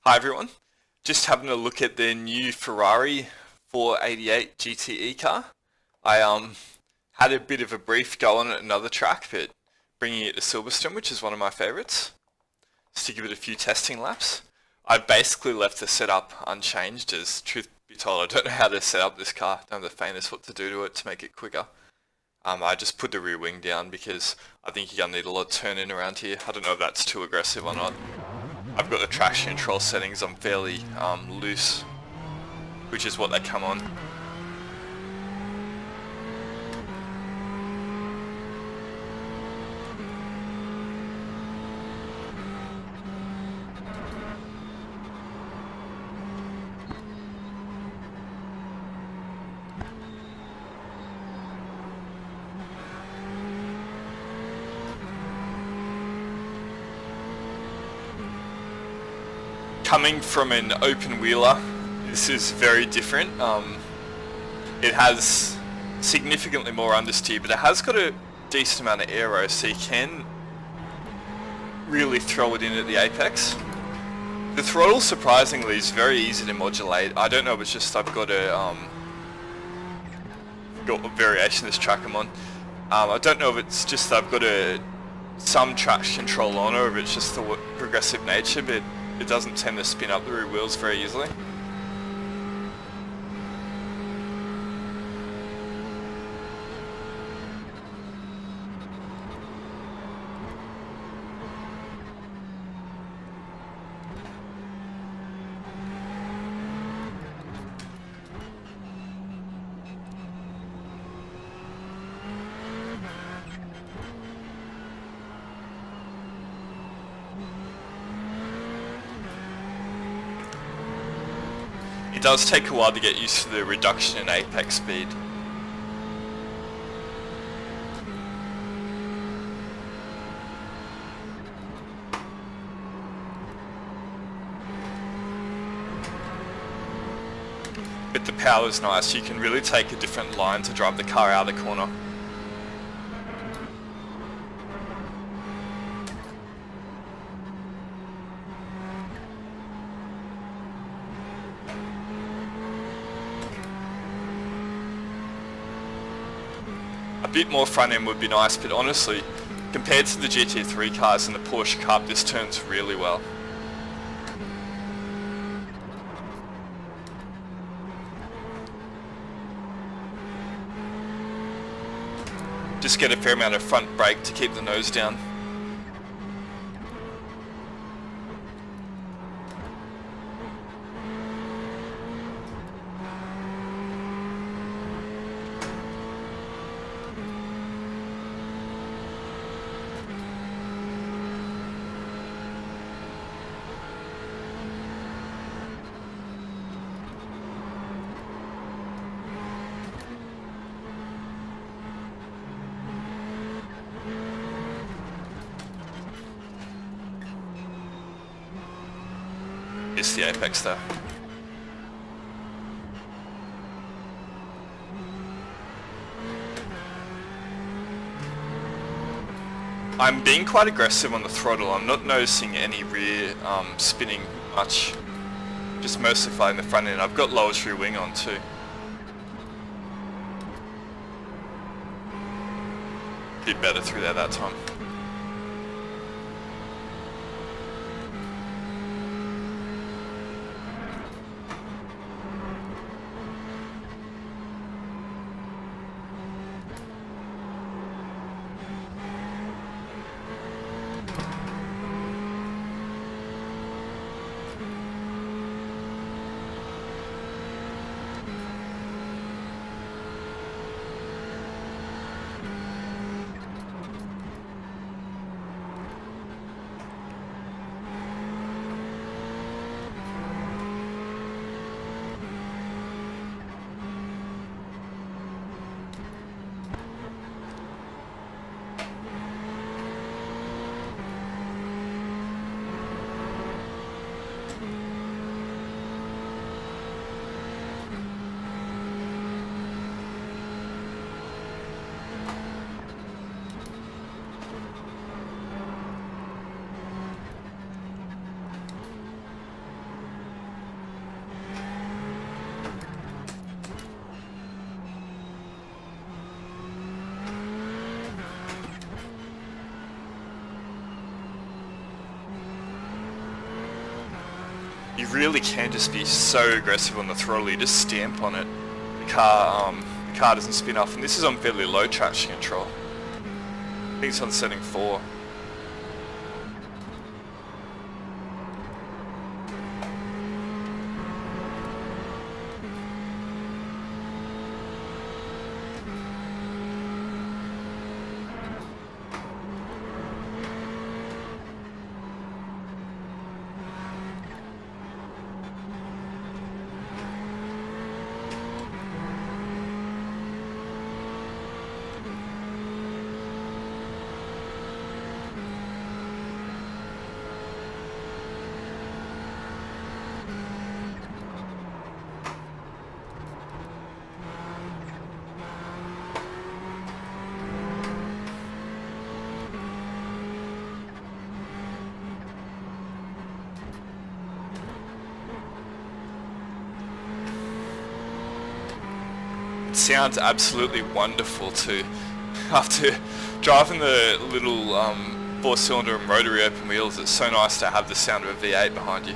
Hi everyone, just having a look at the new Ferrari 488 GTE car. I had a bit of a brief go on at another track, but bringing it to Silverstone, which is one of my favourites, just to give it a few testing laps. I basically left the setup unchanged, as truth be told I don't know how to set up this car, don't have the faintest what to do to it to make it quicker. I just put the rear wing down because I think you're going to need a lot of turning around here. I don't know if that's too aggressive or not. I've got the traction control settings on fairly loose, which is what they come on. Coming from an open wheeler, this is very different. It has significantly more understeer, but it has got a decent amount of aero, so you can really throw it in at the apex. The throttle, surprisingly, is very easy to modulate. I don't know if it's just I've got a variation of this track I'm on. I don't know if it's just I've got some traction control on, or if it's just the progressive nature, but it doesn't tend to spin up the rear wheels very easily. It does take a while to get used to the reduction in apex speed. But the power is nice, you can really take a different line to drive the car out of the corner. A bit more front end would be nice, but honestly, compared to the GT3 cars and the Porsche Cup, this turns really well. Just get a fair amount of front brake to keep the nose down. It's the apex there. I'm being quite aggressive on the throttle. I'm not noticing any rear spinning much. Just mostly flying the front end. I've got lowest rear wing on too. Did better through there that time. You really can just be so aggressive on the throttle, you just stamp on it. The car doesn't spin off, and this is on fairly low traction control. I think it's on setting 4. Sounds absolutely wonderful too. After driving the little 4-cylinder and rotary open wheels, it's so nice to have the sound of a V8 behind you.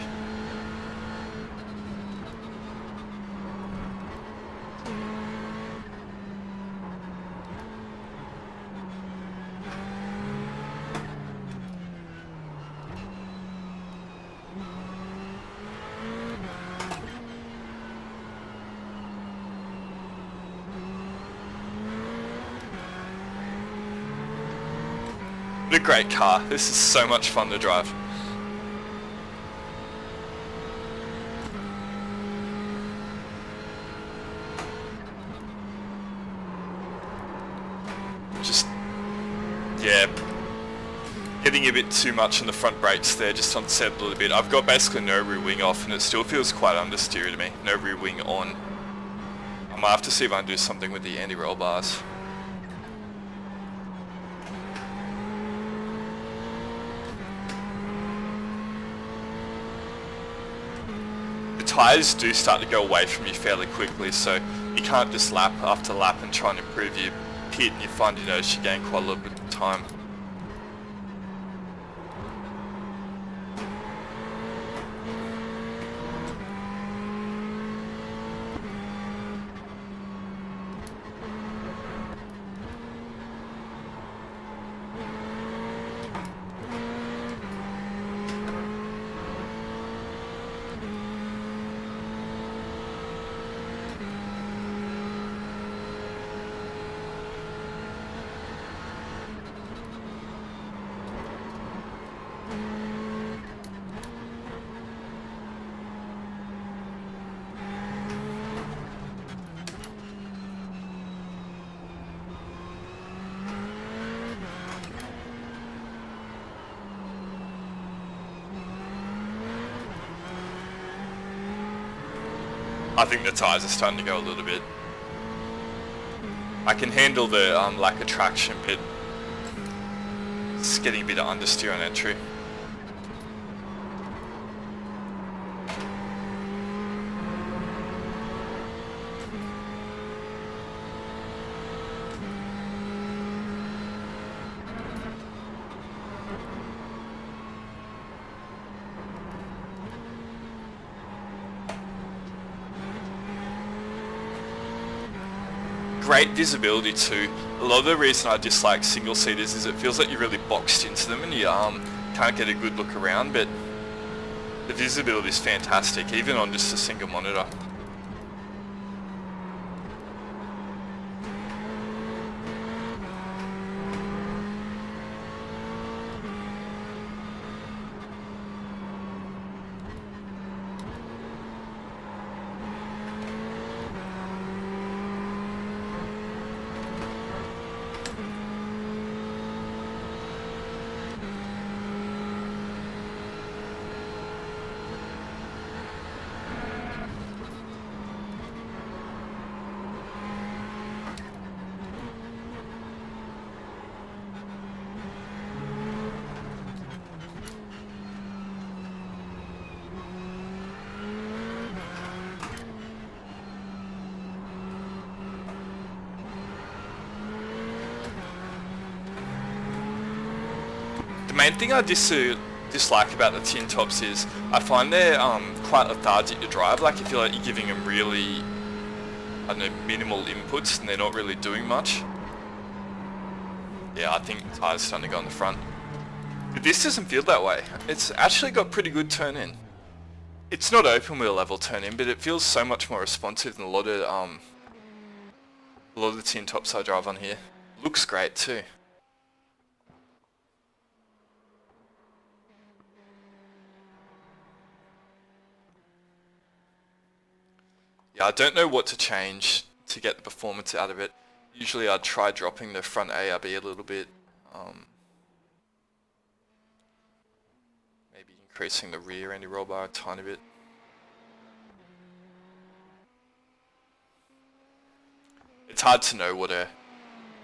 What a great car. This is so much fun to drive. Just, yeah, hitting a bit too much on the front brakes there, just unsettled a little bit. I've got basically no rear wing off and it still feels quite understeer to me. No rear wing on. I might have to see if I can do something with the anti-roll bars. Tyres do start to go away from you fairly quickly, so you can't just lap after lap and try and improve your pit, and you find you notice you gain quite a little bit of time. I think the tyres are starting to go a little bit. I can handle the lack of traction, but it's getting a bit of understeer on entry. Great visibility too. A lot of the reason I dislike single seaters is it feels like you're really boxed into them and you can't get a good look around, but the visibility is fantastic even on just a single monitor. The main thing I dislike about the tin tops is I find they're quite lethargic to drive. Like, I feel like you're giving them really, I don't know, minimal inputs and they're not really doing much. Yeah, I think the tyres starting to go on the front. But this doesn't feel that way. It's actually got pretty good turn in. It's not open wheel level turn in, but it feels so much more responsive than a lot of the tin tops I drive on here. Looks great too. Yeah, I don't know what to change to get the performance out of it. Usually I'd try dropping the front ARB a little bit. Maybe increasing the rear anti-roll bar a tiny bit. It's hard to know what a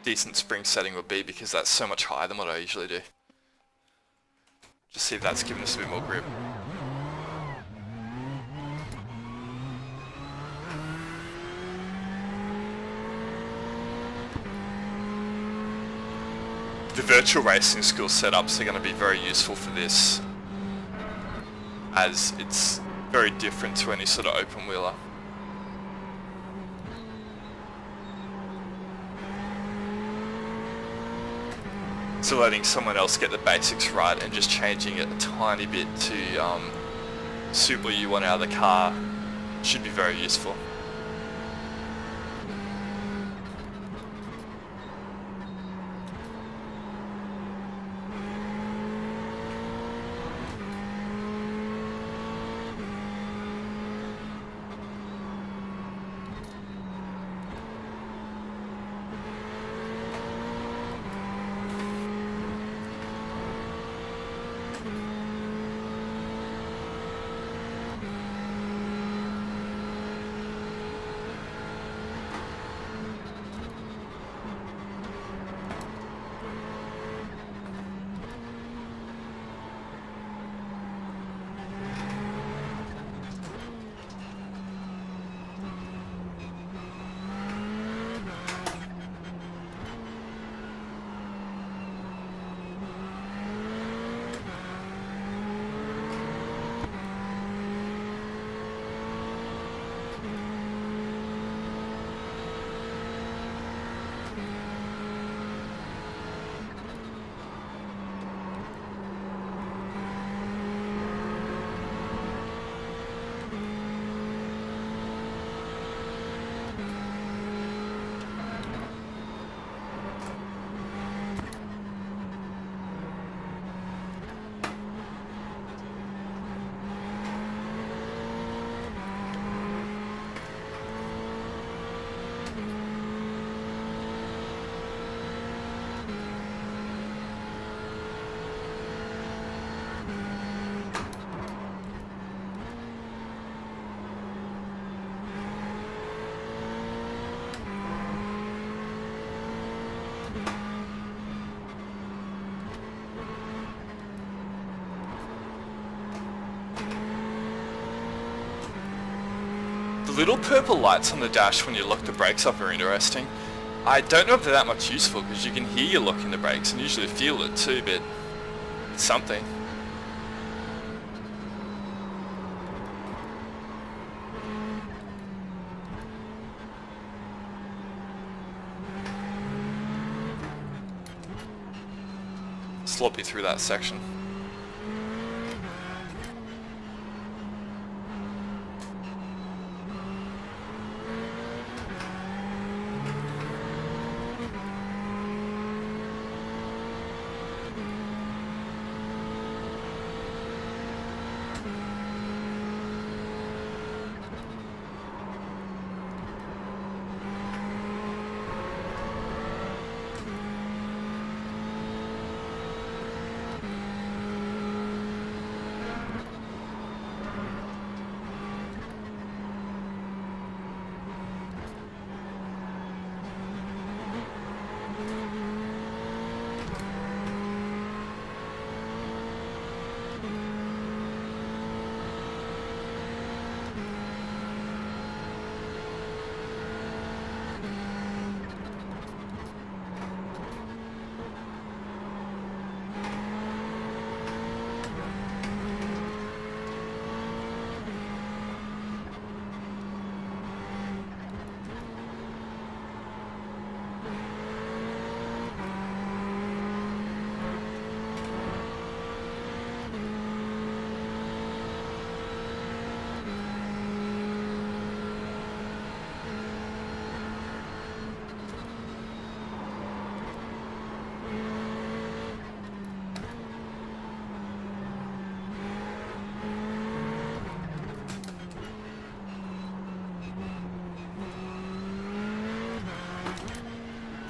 decent spring setting would be because that's so much higher than what I usually do. Just see if that's giving us a bit more grip. The virtual racing school setups are going to be very useful for this, as it's very different to any sort of open wheeler. So letting someone else get the basics right and just changing it a tiny bit to suit what you want out of the car should be very useful. Little purple lights on the dash when you lock the brakes up are interesting. I don't know if they're that much useful because you can hear you locking the brakes and usually feel it too, but it's something. Sloppy through that section.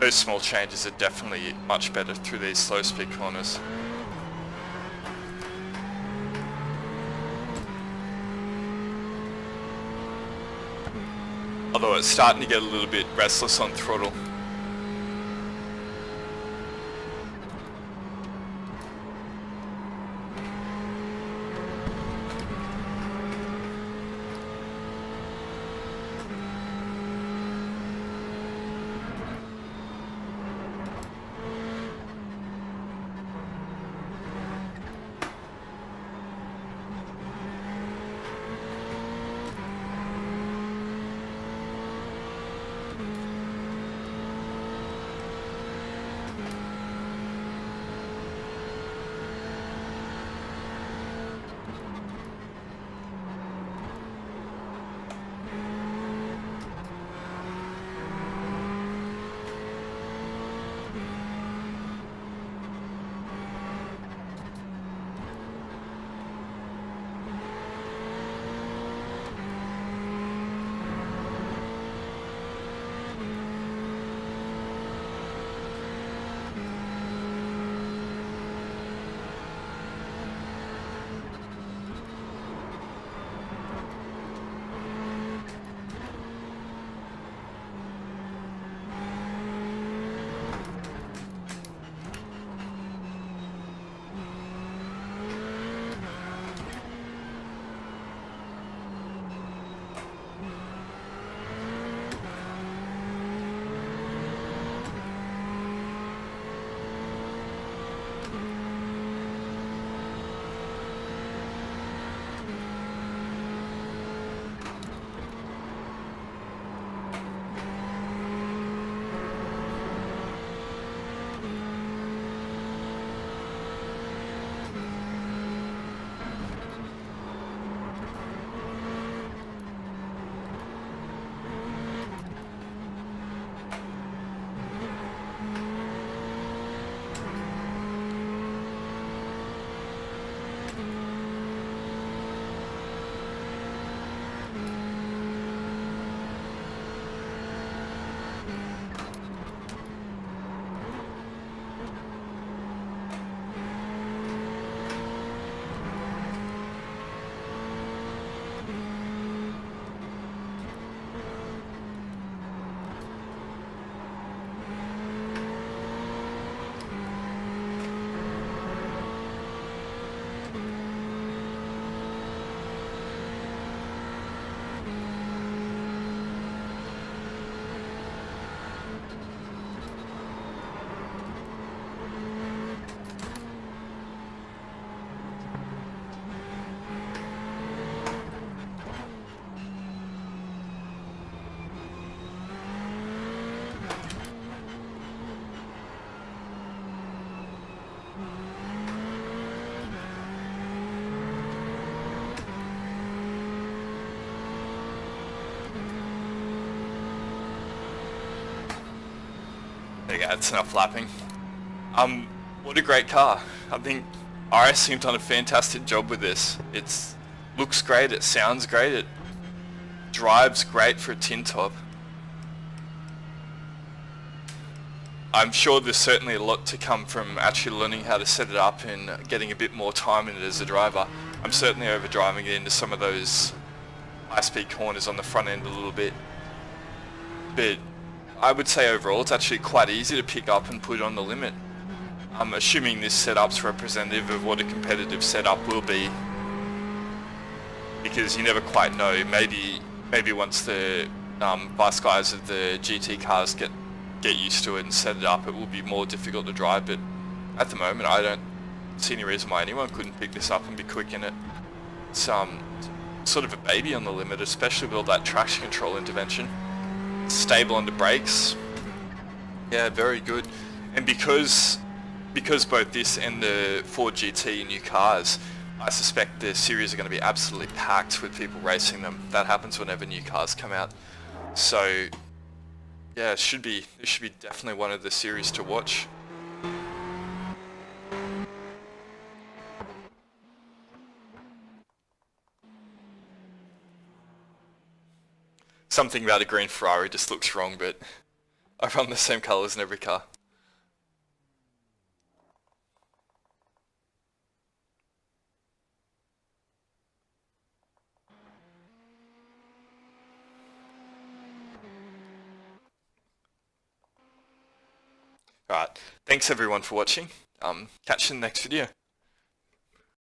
those small changes are definitely much better through these slow speed corners. Although it's starting to get a little bit restless on throttle. There you go, that's enough lapping. What a great car. I think iRacing have done a fantastic job with this. It looks great, it sounds great, it drives great for a tin top. I'm sure there's certainly a lot to come from actually learning how to set it up and getting a bit more time in it as a driver. I'm certainly overdriving it into some of those high-speed corners on the front end a little bit. But I would say overall it's actually quite easy to pick up and put on the limit. I'm assuming this setup's representative of what a competitive setup will be, because you never quite know. Maybe once the vice guys of the GT cars get used to it and set it up, it will be more difficult to drive. But at the moment, I don't see any reason why anyone couldn't pick this up and be quick in it. It's sort of a baby on the limit, especially with all that traction control intervention. It's stable under brakes. Yeah, very good. And because both this and the Ford GT new cars, I suspect the series are going to be absolutely packed with people racing them. That happens whenever new cars come out. So yeah, it should be definitely one of the series to watch. Something about a green Ferrari just looks wrong, but I run the same colours in every car. Alright, thanks everyone for watching. Catch you in the next video.